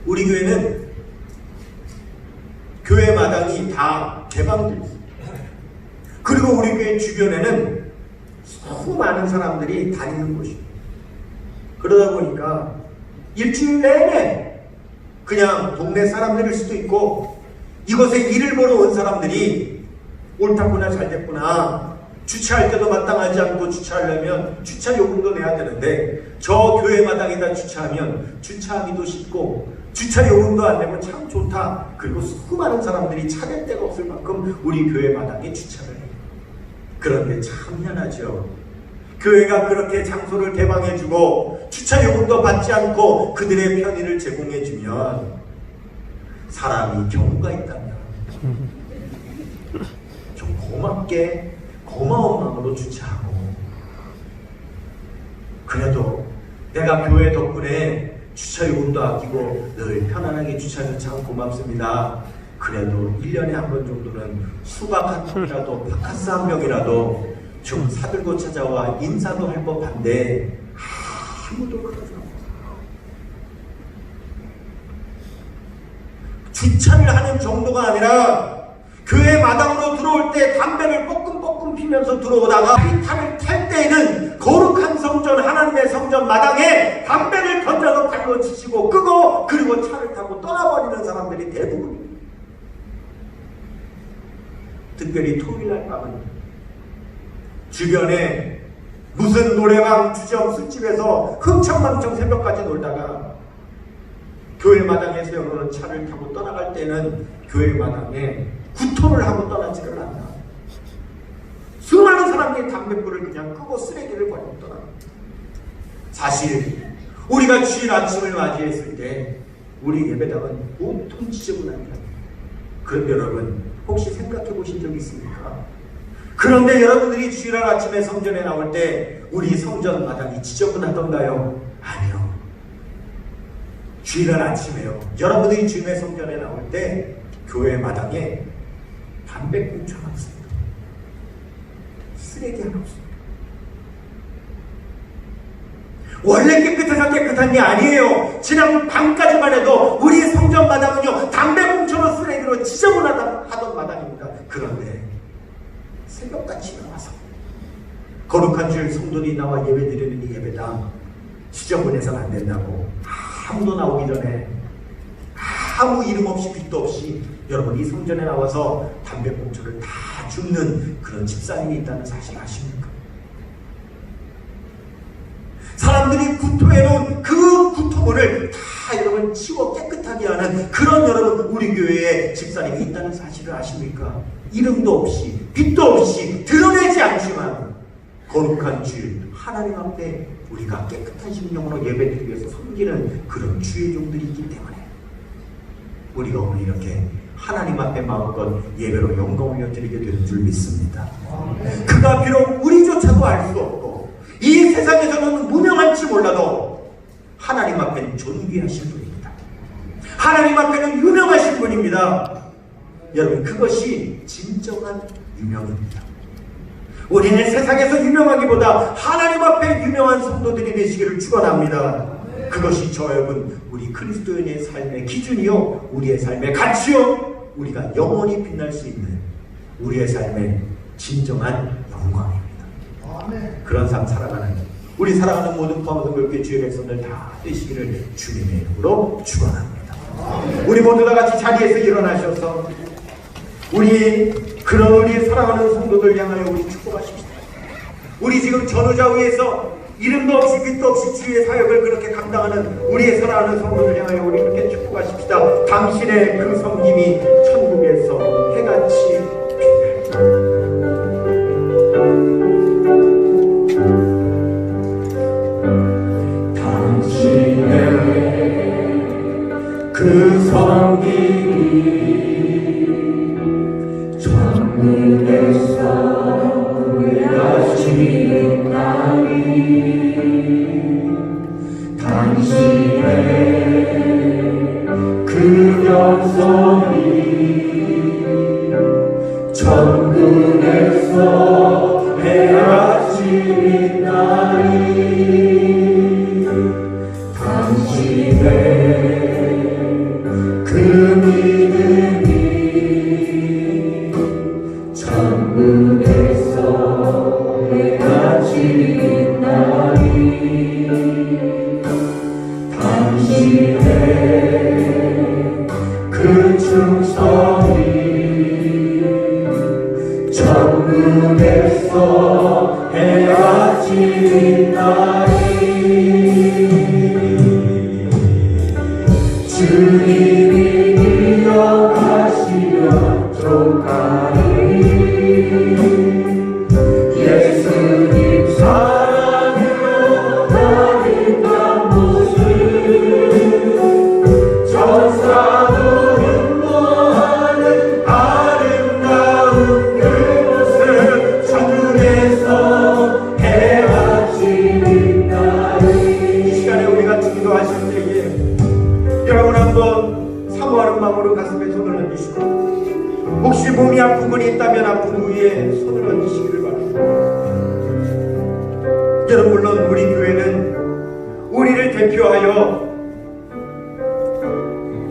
우리 교회는 교회 마당이 다 개방되어 있습니다. 그리고 우리 교회 주변에는 너무 많은 사람들이 다니는 곳입니다. 그러다 보니까 일주일 내내 그냥 동네 사람들일 수도 있고, 이곳에 일을 보러 온 사람들이 옳다구나 잘됐구나, 주차할 때도 마땅하지 않고 주차하려면 주차 요금도 내야 되는데 저 교회 마당에다 주차하면 주차하기도 쉽고 주차 요금도 안 내면 참 좋다. 그리고 수많은 사람들이 찾을 데가 없을 만큼 우리 교회 마당에 주차를 해요. 그런데 참 희한하죠. 교회가 그렇게 장소를 개방해주고 주차 요금도 받지 않고 그들의 편의를 제공해주면 사람이 경우가 있다면 좀 고맙게 고마운 마음으로 주차하고, 그래도 내가 교회 덕분에 주차 요금도 아끼고 늘 편안하게 주차해서 참 고맙습니다. 그래도 1년에 한 번 정도는 수박 한 통이라도 바카스 한 병이라도 좀 사들고 찾아와 인사도 할 법한데 아무도 그러지 않아요. 주차를 하는 정도가 아니라 교회 마당으로 들어올 때 담배를 뻐끔뻐끔 피면서 들어오다가 피탄을 탈 때에는 거룩한 성전, 하나님의 성전 마당에 담배를 던져서 발로 치시고 끄고 그리고 차를 타고 떠나버리는 사람들이 대부분입니다. 특별히 토요일날 밤은 주변에 무슨 노래방, 주점, 술집에서 흥청망청 새벽까지 놀다가 교회 마당에 세워놓은 차를 타고 떠나갈 때는 교회 마당에 구토를 하고 떠나지를 않나. 수많은 사람들이 담뱃불을 그냥 끄고 쓰레기를 버리고 떠납니다. 사실 우리가 주일 아침을 맞이했을 때 우리 예배당은 온통 지저분합니다. 그런데 여러분 혹시 생각해 보신 적 있습니까? 그런데 여러분들이 주일날 아침에 성전에 나올 때 우리 성전 마당이 지저분하던가요? 아니요. 주일날 아침에요. 여러분들이 주일날 성전에 나올 때 교회 마당에 담배꽁초 하나 없습니다. 쓰레기 하나 없습니다. 원래 깨끗한 게 아니에요. 지난 밤까지만 해도 우리 성전 마당은요 담배꽁초로 쓰레기로 지저분하던 마당입니다. 그런데 새벽같이 나와서 거룩한 주일 성도들이 나와 예배드리는 이 예배당 지저분해서는 안 된다고 아무도 나오기 전에 아무 이름 없이 빛도 없이 여러분 이 성전에 나와서 담배꽁초를 다 줍는 그런 집사님이 있다는 사실 아십니까? 사람들이 구토해놓은 그 구토물을 다 여러분 치워 깨끗하게 하는 그런 여러분 우리 교회에 집사님이 있다는 사실을 아십니까? 이름도 없이 빛도 없이 드러내지 않지만 거룩한 주일 하나님 앞에 우리가 깨끗한 심령으로 예배드리기 위해서 섬기는 그런 주의 종들이 있기 때문에 우리가 오늘 이렇게 하나님 앞에 마음껏 예배로 영광 올려드리게 되는 줄 믿습니다. 그가 비록 우리조차도 알 수 없고 이 세상에서는 무명할지 몰라도 하나님 앞에는 존귀하신 분입니다. 하나님 앞에는 유명하신 분입니다. 여러분 그것이 진정한 유명입니다. 우리는 세상에서 유명하기보다 하나님 앞에 유명한 성도들이 되시기를 축원합니다. 그것이 저 여러분 우리 그리스도인의 삶의 기준이요 우리의 삶의 가치요 우리가 영원히 빛날 수 있는 우리의 삶의 진정한 영광입니다. 그런 삶 살아가는 우리 사랑하는 모든 포함해서 그렇게 주의 백성들 다 되시기를 주님의 이름으로 축원합니다. 우리 모두 다 같이 자리에서 일어나셔서 그런 우리 사랑하는 성도들 향하여 우리 축복하십시다. 우리 지금 전우자 위에서 이름도 없이 빛도 없이 주의 사역을 그렇게 감당하는 우리의 사랑하는 성도들 향하여 우리 그렇게 축복하십시다. 당신의 그 섬김이 천국에서 해같이 빛날다. 그 섬김이 천국에서 회하시는 날이 당신의 그 영성이 천국에서 회하시는 날이 당신의 그 믿음이 천국에서 해가지는 날이 당신의 그 충성이 천국에서 해가지는 날이 주님이 기억하시며 족하리 위에 손을 얹으시기를 바랍니다. 여러분, 물론 우리 교회는 우리를 대표하여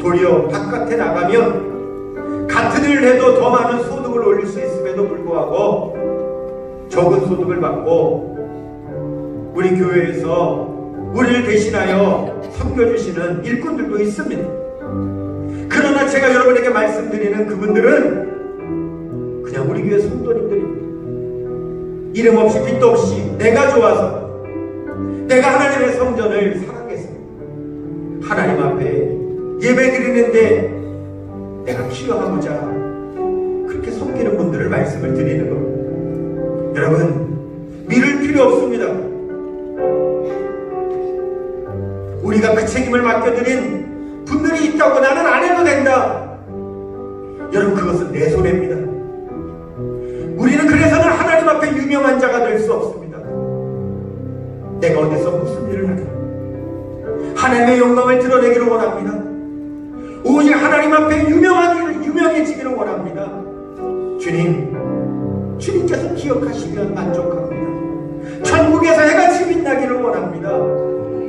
도리어 바깥에 나가면 같은 일을 해도 더 많은 소득을 올릴 수 있음에도 불구하고 적은 소득을 받고 우리 교회에서 우리를 대신하여 섬겨주시는 일꾼들도 있습니다. 그러나 제가 여러분에게 말씀드리는 그분들은 그냥 우리 교회 성도님들입니다. 이름 없이 빛도 없이 내가 좋아서 내가 하나님의 성전을 사랑했습니다. 하나님 앞에 예배드리는데 내가 기여하고자 그렇게 섬기는 분들을 말씀을 드리는 겁니다. 여러분, 미룰 필요 없습니다. 우리가 그 책임을 맡겨드린 분들이 있다고 나는 안 해도 된다. 여러분, 그것은 내 손해입니다. 우리는 그래서는 하나님 앞에 유명한 자가 될 수 없습니다. 내가 어디서 무슨 일을 하든 하나님의 영광을 드러내기를 원합니다. 오직 하나님 앞에 유명해지기를 원합니다. 주님께서 기억하시면 만족합니다. 천국에서 해같이 빛나기를 원합니다.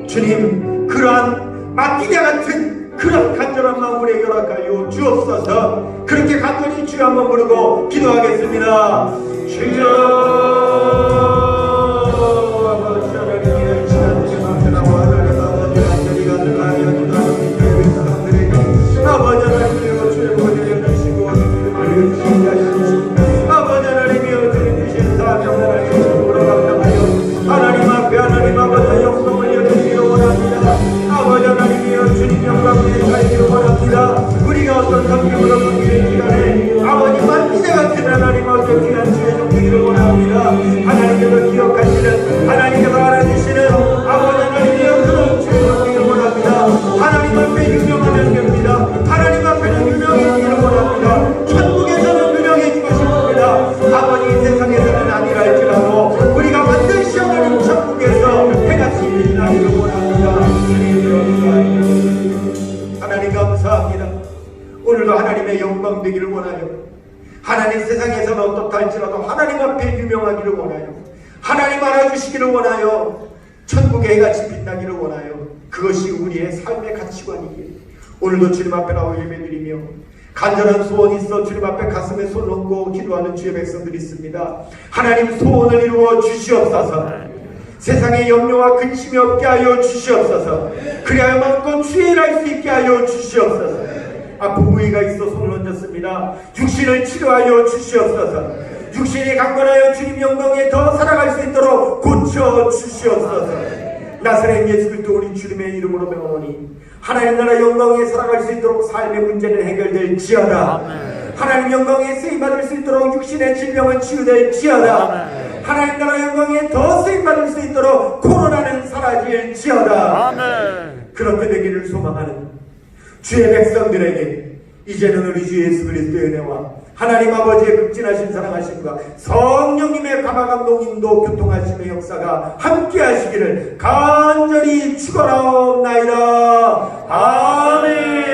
주님, 그러한 맡기대 같은 그런 간절한 마음을 해결하여 주옵소서. 그렇게 간절히 주여 한번 부르고 기도하겠습니다. 주여, 아버지 하나님이여, 주의 권위를 주시고 주의 아버지 하나님이여, 주님 주신 사명을 하여 감당하여 하나님 앞에 하나님 아버지 영광을 여기기를 원합니다. 아버지 하나님이여, 주님 영광을 여기기를 원합니다. 우리가 어떤 성경으로 섬기는 시간에 아버지 만기대 같은 하나님 앞에 귀한 주의 종기를 원합니다. 하나님께서 기억하시는, 하나님께서 알아주시는 아버지 하나님이여, 그런 주의 종기를 원합니다. 하나님 앞에 유명하는 겁니다. 하나님 앞에는 유명해지기를 원합니다. 천국에서는 유명해지고 싶습니다. 아버지, 세상에서는 아니라 할지라도 우리가 반드시 하나님 천국에서 해같이 빛나기를 원합니다. 하나님 감사합니다. 오늘도 하나님의 영광 되기를 원하여, 하나님 세상에서는 어떻다 할지라도 하나님 앞에 유명하기를 원하여, 하나님 알아주시기를 원하여, 천국의 해같이 빛나기를 원하여, 그것이 우리의 삶의 가치관이기에 오늘도 주님 앞에 나와 예배드리며 간절한 소원이 있어 주님 앞에 가슴에 손 얹고 기도하는 주의 백성들이 있습니다. 하나님, 소원을 이루어 주시옵소서. 세상에 염려와 근심이 없게 하여 주시옵소서. 그래야 마음껏 주의 일할 수 있게 하여 주시옵소서. 아픈 부위가 있어 손을 얹었습니다. 육신을 치료하여 주시옵소서. 육신이 강건하여 주님 영광에 더 살아갈 수 있도록 고쳐 주시옵소서. 나사렛 예수 그리스도 우리 주님의 이름으로 명하노니 하나님 나라 영광에 살아갈 수 있도록 삶의 문제는 해결될지어다. 하나님 영광에 쓰임받을 수 있도록 육신의 질병은 치유될지어다. 하나님 나라 영광에 더 쓰임받을 수 있도록 코로나는 사라질지어다. 그렇게 되기를 소망하는 주의 백성들에게 이제는 우리 주 예수 그리스도의 은혜와 하나님 아버지의 극진하신 사랑하심과 성령님의 감화감동 인도 교통하심의 역사가 함께 하시기를 간절히 축원하옵나이다. 아멘.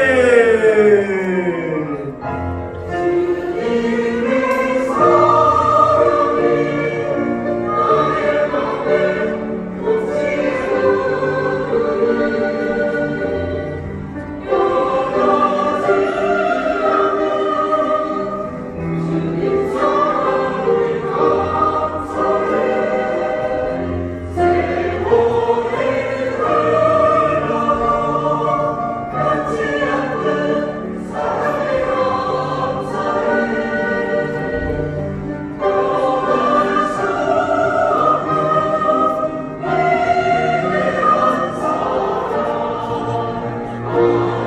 Oh